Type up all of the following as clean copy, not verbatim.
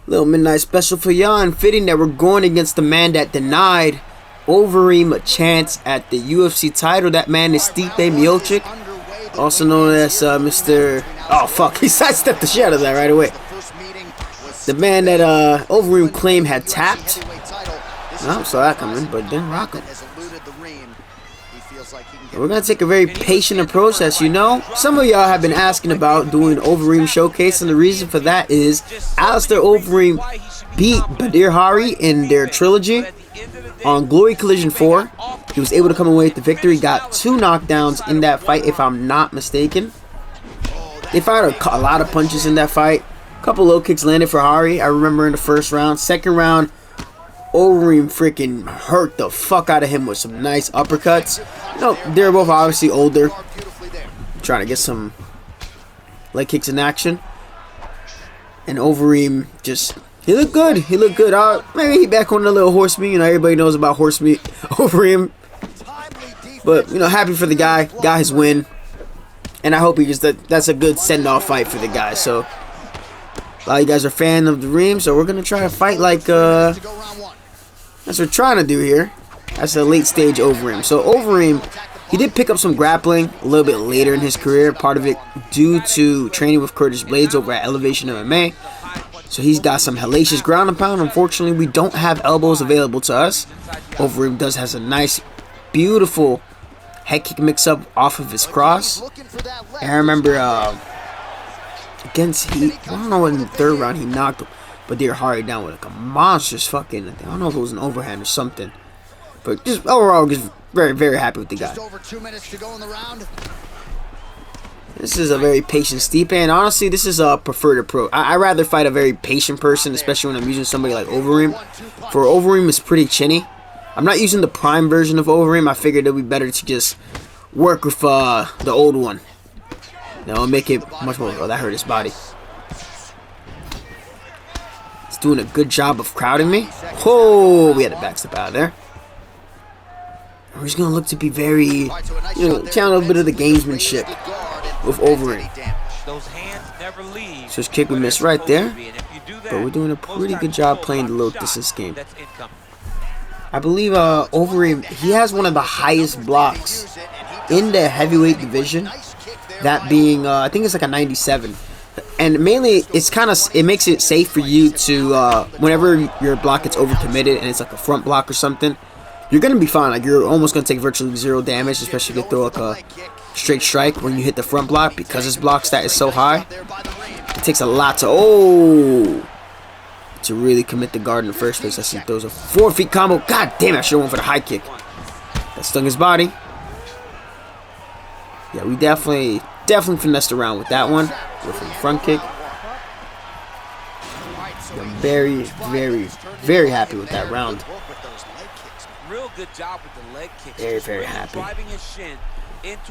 Little midnight special for y'all, and fitting that we're going against the man that denied Overeem a chance at the UFC title. That man is Stipe Miocic, also known as Mr. Oh fuck, he sidestepped the shit out of that right away. The man that Overeem claimed had tapped. I saw that coming, but didn't rock him. We're going to take a very patient approach, as you know. Some of y'all have been asking about doing Overeem showcase, and the reason for that is Alistair Overeem beat Badr Hari in their trilogy on Glory Collision 4. He was able to come away with the victory, got 2 knockdowns in that fight, if I'm not mistaken. They fired a lot of punches in that fight. A couple low kicks landed for Hari, I remember, in the first round. Second round, Overeem freaking hurt the fuck out of him with some nice uppercuts. You know, they're both obviously older. Trying to get some leg kicks in action. And Overeem just, he looked good. He looked good. Maybe he back on the little horse meat. You know, everybody knows about horse meat. Overeem. But, you know, happy for the guy. Got his win. And I hope he just, that's a good send-off fight for the guy. So, a lot of you guys are fan of the Reem. So we're going to try to fight like, that's what we're trying to do here. That's a late stage Overeem. So Overeem, he did pick up some grappling a little bit later in his career. Part of it due to training with Curtis Blades over at Elevation MMA. So he's got some hellacious ground and pound. Unfortunately, we don't have elbows available to us. Overeem has a nice, beautiful head kick mix up off of his cross. And I remember against I don't know, in the third round he knocked Badr Hari down with like a monstrous fucking, I don't know if it was an overhand or something. But just overall, just very, very happy with the guy. This is a very patient Stipe, and honestly, this is a preferred approach. I rather fight a very patient person, especially when I'm using somebody like Overeem. For Overeem, is pretty chinny. I'm not using the prime version of Overeem. I figured it would be better to just work with the old one. Now, make it much more. Oh, that hurt his body. Doing a good job of crowding me. Oh, we had a backstep out of there. We're just gonna look to be very, you know, channel a bit of the gamesmanship with Overeem. So his kick we missed right there, but we're doing a pretty good job playing the low distance game. I believe Overeem, he has one of the highest blocks in the heavyweight division. That being, I think it's like a 97. And mainly, it makes it safe for you to, whenever your block gets overcommitted and it's like a front block or something, you're going to be fine. Like, you're almost going to take virtually 0 damage, especially if you throw like a straight strike when you hit the front block, because his block stat is so high. It takes a lot to really commit the guard in the first place. As he throws a 4-feet combo. God damn it, I should have went for the high kick. That stung his body. Yeah, we definitely finessed around with that one. With the front kick. I'm very, very, very happy with that round. Very, very happy.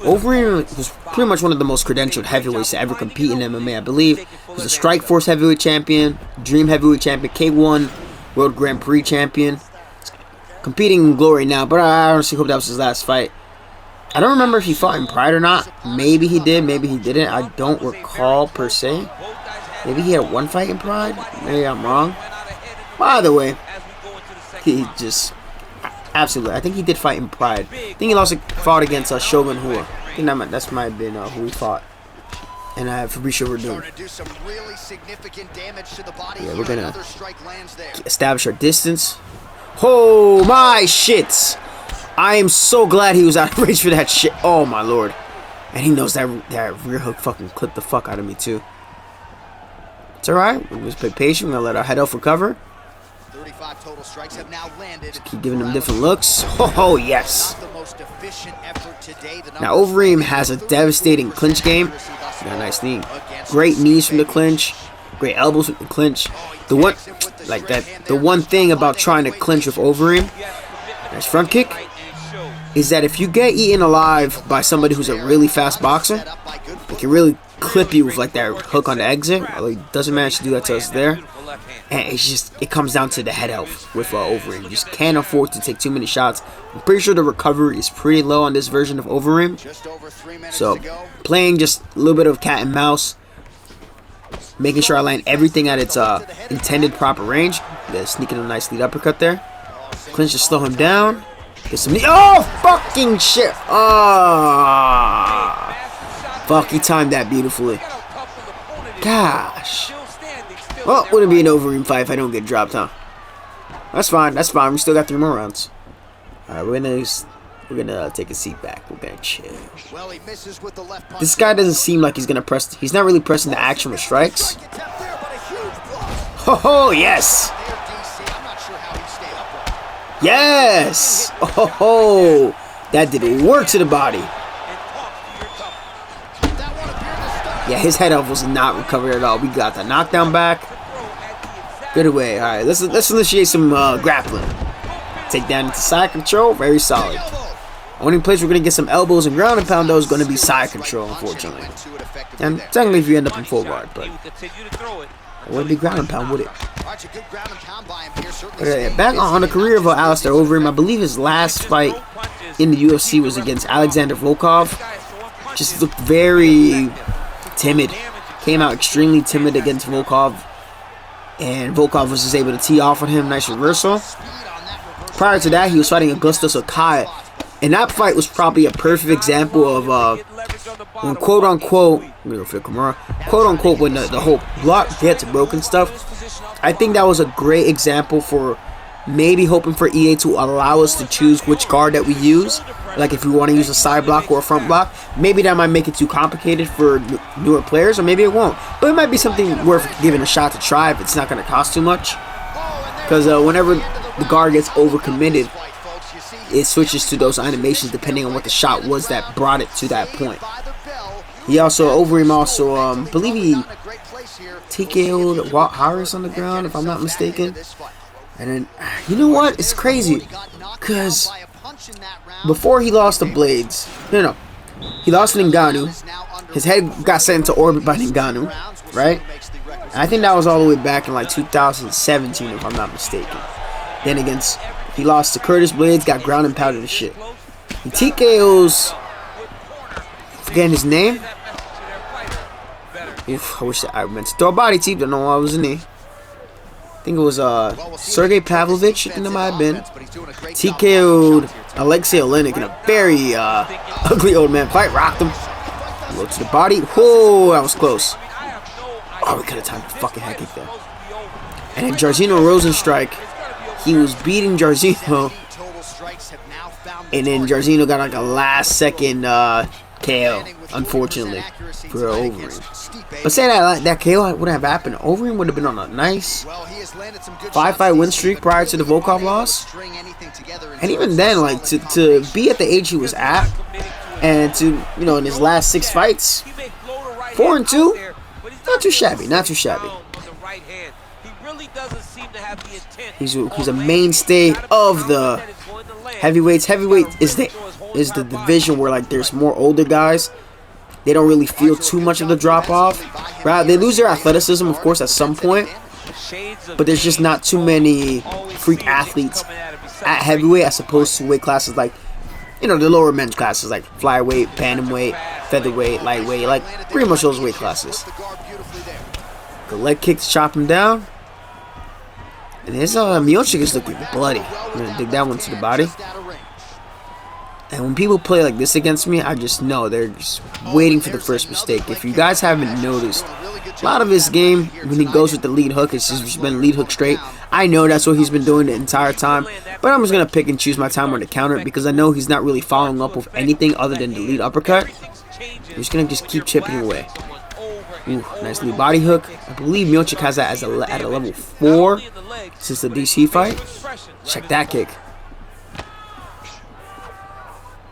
Overeem was pretty much one of the most credentialed heavyweights to ever compete in MMA. I believe he was a Strikeforce heavyweight champion, Dream heavyweight champion, K1 World Grand Prix champion. Competing in Glory now, but I honestly hope that was his last fight. I don't remember if he fought in Pride or not. Maybe he did, maybe he didn't. I don't recall per se. Maybe he had 1 fight in Pride. Maybe I'm wrong. By the way, he just absolutely. I think he did fight in Pride. I think he fought against Shogun Hua. I think that might have been who he fought. And I have Fabricio Verdun. Yeah, we're gonna establish our distance. Oh my shits! I am so glad he was out of range for that shit. Oh my lord. And he knows that rear hook fucking clipped the fuck out of me too. It's alright. We'll just play patient. We're gonna let our head elf recover. Just keep giving him different looks. Oh yes. Now Overeem has a devastating clinch game. Got a nice knee. Great knees from the clinch. Great elbows from the clinch. The one thing about trying to clinch with Overeem, nice front kick, is that if you get eaten alive by somebody who's a really fast boxer, they can really clip you with like that hook on the exit. Although he doesn't manage to do that to us there. And it comes down to the head health with Overeem. You just can't afford to take too many shots. I'm pretty sure the recovery is pretty low on this version of Overeem. So playing just a little bit of cat and mouse. making sure I land everything at its intended proper range. Yeah, sneaking a nice lead uppercut there. Clinch to slow him down. Get some knee. Oh, fucking shit. Fuck, he timed that beautifully. Gosh. Well, wouldn't be an Overeem fight if I don't get dropped, huh? That's fine. That's fine. We still got 3 more rounds. Alright, we're gonna take a seat back. We're gonna chill. This guy doesn't seem like he's gonna press. He's not really pressing the action with strikes. Oh, yes. Yes. Oh, that did work to the body. Yeah, his head off was not recovered at all. We got the knockdown back. Good away. All right, let's initiate some grappling. Take down into side control. Very solid. Only place we're gonna get some elbows and ground and pound though is gonna be side control, unfortunately. And technically, if you end up in full guard, but it wouldn't be ground and pound, would it? Back on the career of Alistair Overeem, I believe his last fight in the UFC was against Alexander Volkov. Just looked very timid. Came out extremely timid against Volkov. And Volkov was just able to tee off on him. Nice reversal. Prior to that, he was fighting Augusto Sakai. And that fight was probably a perfect example of when quote-unquote, I'm gonna go for the Kimura, quote-unquote, when the whole block gets broken stuff. I think that was a great example for maybe hoping for EA to allow us to choose which guard that we use. Like if we want to use a side block or a front block, maybe that might make it too complicated for newer players, or maybe it won't. But it might be something worth giving a shot to try if it's not going to cost too much. Because whenever the guard gets overcommitted, it switches to those animations depending on what the shot was that brought it to that point. He also, Overeem also, believe he TKO'd Walt Harris on the ground, if I'm not mistaken. And then, you know what? It's crazy. Because before he lost the Blades, no, he lost to Ngannou. His head got sent into orbit by Ngannou, right? And I think that was all the way back in like 2017, if I'm not mistaken. Then he lost to Curtis Blades, got ground and pounded and shit. He TKO's, forgetting his name. I wish I meant to throw a body teep, don't know why I was in there. I think it was Sergey Pavlovich, I think that might have been. TKO'd Alexei Olenek in a very ugly old man fight. Rocked him. Low to the body. Whoa, that was close. Oh, we could have timed the fucking head kick there. And then Jairzinho Rosenstrike, he was beating Jairzinho. And then Jairzinho got like a last second KO, unfortunately, for Overeem. But saying that KO wouldn't have happened. Overeem would have been on a nice 5-fight win streak prior to the Volkov loss. And even then, like to be at the age he was at, and to, you know, in his last 6 fights, 4-2, not too shabby, not too shabby. He's a mainstay of the heavyweights. Heavyweight is the division where like there's more older guys. They don't really feel too much of the drop off. Right? They lose their athleticism, of course, at some point. But there's just not too many freak athletes at heavyweight as opposed to weight classes like, you know, the lower men's classes like flyweight, bantamweight, featherweight, lightweight, like pretty much those weight classes. The leg kick to chop him down. And his Miocic is looking bloody. I'm gonna dig that one to the body. And when people play like this against me, I just know they're just waiting for the first mistake. If you guys haven't noticed, a lot of his game, when he goes with the lead hook, it's just been lead hook straight. I know that's what he's been doing the entire time, but I'm just going to pick and choose my time when to counter it because I know he's not really following up with anything other than the lead uppercut. I'm just going to just keep chipping away. Ooh, nice lead body hook. I believe Miocic has that at a level 4 since the DC fight. Check that kick.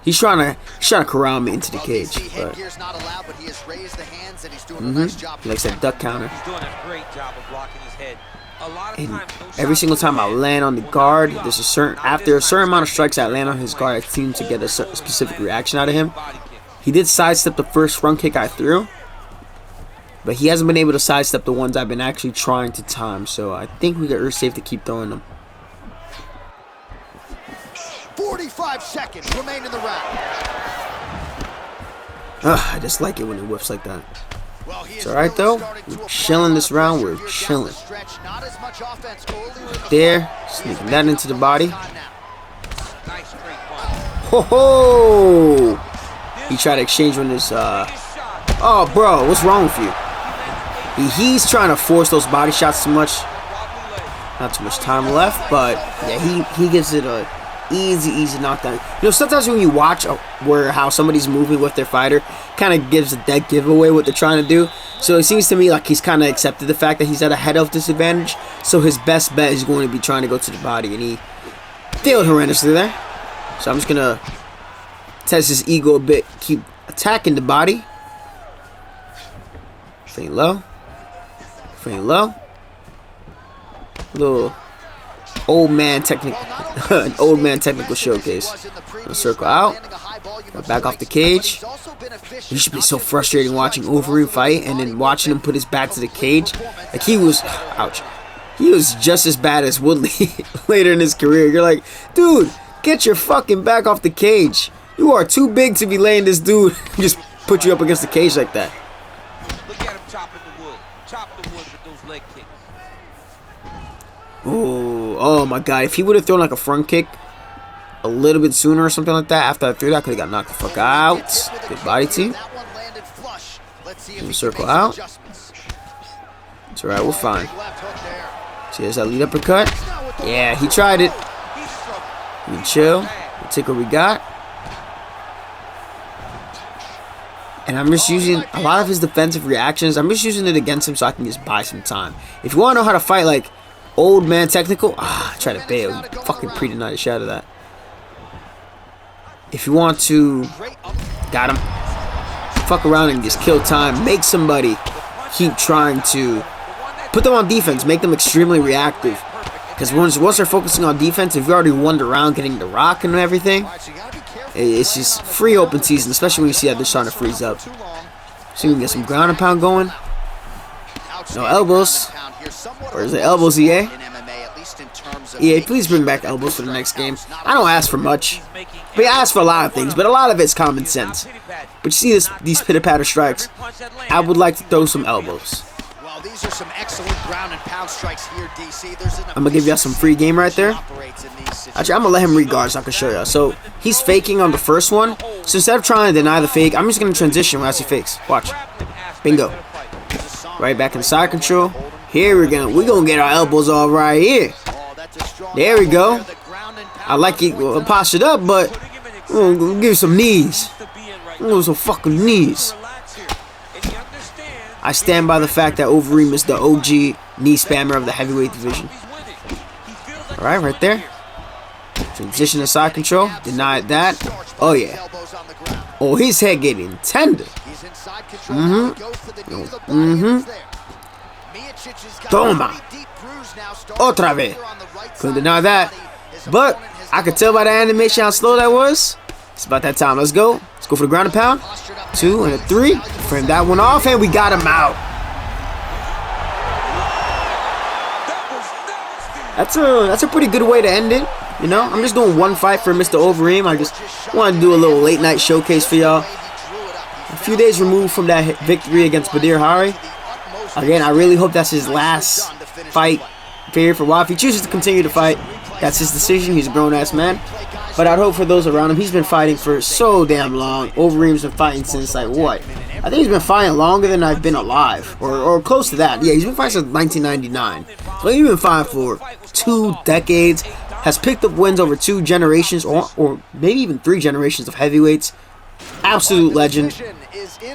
He's trying to corral me into the cage, but he likes that duck counter. And every single time I land on the guard, after a certain amount of strikes I land on his guard, I seem to get a specific reaction out of him. He did sidestep the first front kick I threw, but he hasn't been able to sidestep the ones I've been actually trying to time. So I think we're safe to keep throwing them. 45 seconds remain in the round. I just like it when it whips like that. It's alright though. We're chilling this round. We're chilling. There. Sneaking that into the body. Ho ho! He tried to exchange one of his, oh, bro, what's wrong with you? He's trying to force those body shots too much. Not too much time left, but yeah, he gives it a easy knockdown. You know, sometimes when you watch how somebody's moving with their fighter, kind of gives a dead giveaway what they're trying to do. So it seems to me like he's kind of accepted the fact that he's at a head of disadvantage. So his best bet is going to be trying to go to the body, and he failed horrendously there. So I'm just gonna test his ego a bit. Keep attacking the body. Feint low. Feint low. Little old man technical, an old man technical showcase. Gonna circle out. Back off the cage. It should be so frustrating watching Overeem fight and then watching him put his back to the cage. Like he was, ouch. He was just as bad as Woodley later in his career. You're like, dude, get your fucking back off the cage. You are too big to be laying this dude just put you up against the cage like that. Look at him chopping the wood. Chop the wood with those leg kicks. Ooh, oh my god. If he would have thrown like a front kick a little bit sooner or something like that, after I threw that, I could have got knocked the fuck out. Good body team. Circle out. It's alright, we're fine. See, there's that lead uppercut. Yeah, he tried it. We chill. We'll take what we got. And I'm just using a lot of his defensive reactions. I'm just using it against him so I can just buy some time. If you want to know how to fight like old man technical, try to bail. You fucking pre-denied the shot of that. If you want to, got him. Fuck around and just kill time. Make somebody keep trying to put them on defense. Make them extremely reactive. Because once they're focusing on defense, if you already won the round getting the rock and everything, it's just free open season, especially when you see that they're trying to freeze up. So we can get some ground and pound going. No elbows. Or is it elbows, EA? EA, please bring back elbows for the next game. I don't ask for much. But I ask for a lot of things, but a lot of it's common sense. But you see these pitter-patter strikes, I would like to throw some elbows. These are some excellent ground and pound strikes here, DC. I'm gonna give y'all some free game right there. Actually, I'm gonna let him reguard so I can show y'all. So he's faking on the first one. So instead of trying to deny the fake, I'm just gonna transition when I see fakes. Watch. Bingo. Right back in side control. Here we're gonna get our elbows all right here. There we go. I like it postured up, but we're gonna give you some knees. Some fucking knees. I stand by the fact that Overeem is the OG knee spammer of the heavyweight division. Alright, right there. Transition to side control. Denied that. Oh, yeah. Oh, his head getting tender. Toma. Otra vez. Couldn't deny that. But I could tell by the animation how slow that was. It's about that time. Let's go. Let's go for the ground and pound. 2 and a 3. Frame that one off, and we got him out. That's a pretty good way to end it. You know, I'm just doing one fight for Mr. Overeem. I just wanted to do a little late night showcase for y'all. A few days removed from that victory against Badr Hari. Again, I really hope that's his last fight period for a while. If he chooses to continue to fight, that's his decision. He's a grown-ass man. But I'd hope for those around him. He's been fighting for so damn long. Overeem's been fighting since, like, what? I think he's been fighting longer than I've been alive. Or close to that. Yeah, he's been fighting since 1999. So he's been fighting for 2 decades. Has picked up wins over 2 generations, or maybe even 3 generations of heavyweights. Absolute legend.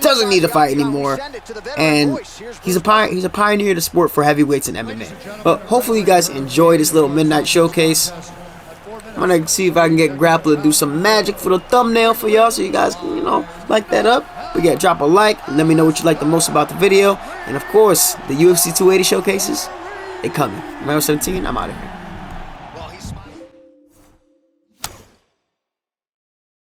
Doesn't need to fight anymore. And he's a pioneer of the sport for heavyweights and MMA. But hopefully you guys enjoyed this little midnight showcase. I'm gonna see if I can get Grappler to do some magic for the thumbnail for y'all, so you guys can, you know, like that up. But yeah, drop a like and let me know what you like the most about the video. And of course, the UFC 280 showcases, they coming. Remember 17, I'm out of here.